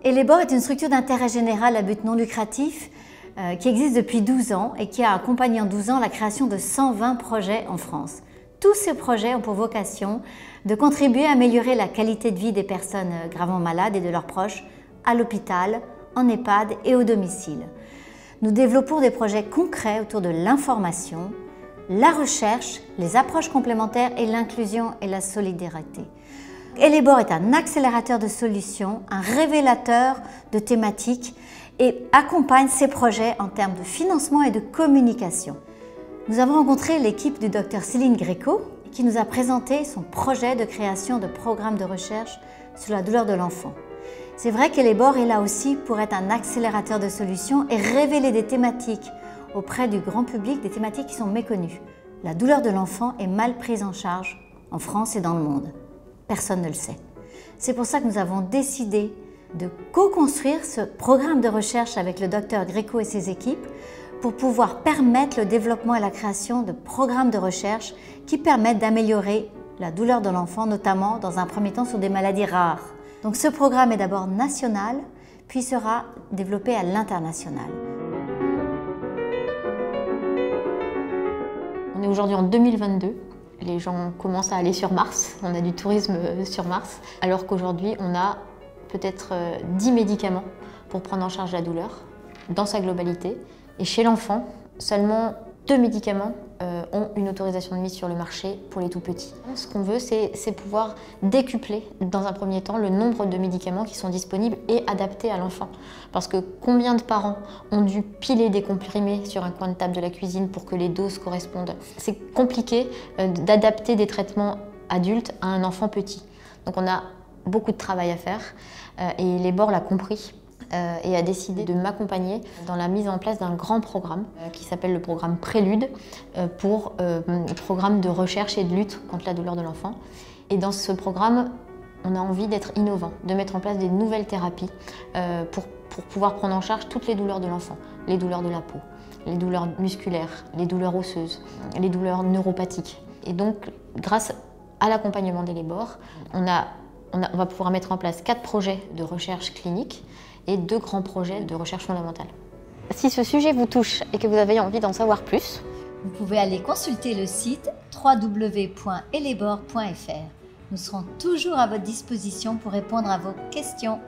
Elebor est une structure d'intérêt général à but non lucratif qui existe depuis 12 ans et qui a accompagné en 12 ans la création de 120 projets en France. Tous ces projets ont pour vocation de contribuer à améliorer la qualité de vie des personnes gravement malades et de leurs proches à l'hôpital, en EHPAD et au domicile. Nous développons des projets concrets autour de l'information, la recherche, les approches complémentaires et l'inclusion et la solidarité. Elebor est un accélérateur de solutions, un révélateur de thématiques et accompagne ces projets en termes de financement et de communication. Nous avons rencontré l'équipe du Dr Céline Gréco qui nous a présenté son projet de création de programmes de recherche sur la douleur de l'enfant. C'est vrai qu'Elebor est là aussi pour être un accélérateur de solutions et révéler des thématiques auprès du grand public, des thématiques qui sont méconnues. La douleur de l'enfant est mal prise en charge en France et dans le monde. Personne ne le sait. C'est pour ça que nous avons décidé de co-construire ce programme de recherche avec le Dr Gréco et ses équipes pour pouvoir permettre le développement et la création de programmes de recherche qui permettent d'améliorer la douleur de l'enfant, notamment dans un premier temps sur des maladies rares. Donc ce programme est d'abord national, puis sera développé à l'international. On est aujourd'hui en 2022. Les gens commencent à aller sur Mars, on a du tourisme sur Mars, alors qu'aujourd'hui on a peut-être 10 médicaments pour prendre en charge la douleur dans sa globalité. Et chez l'enfant, seulement 2 médicaments ont une autorisation de mise sur le marché pour les tout petits. Ce qu'on veut, c'est pouvoir décupler dans un premier temps le nombre de médicaments qui sont disponibles et adaptés à l'enfant. Parce que combien de parents ont dû piler des comprimés sur un coin de table de la cuisine pour que les doses correspondent? C'est compliqué d'adapter des traitements adultes à un enfant petit. Donc on a beaucoup de travail à faire et Elebor l'a compris. Et a décidé de m'accompagner dans la mise en place d'un grand programme qui s'appelle le programme Prélude pour programme de recherche et de lutte contre la douleur de l'enfant. Et dans ce programme, on a envie d'être innovant, de mettre en place des nouvelles thérapies pour pouvoir prendre en charge toutes les douleurs de l'enfant, les douleurs de la peau, les douleurs musculaires, les douleurs osseuses, les douleurs neuropathiques. Et donc, grâce à l'accompagnement d'Elebor, on va pouvoir mettre en place 4 projets de recherche clinique et 2 grands projets de recherche fondamentale. Si ce sujet vous touche et que vous avez envie d'en savoir plus, vous pouvez aller consulter le site www.elebor.fr. Nous serons toujours à votre disposition pour répondre à vos questions.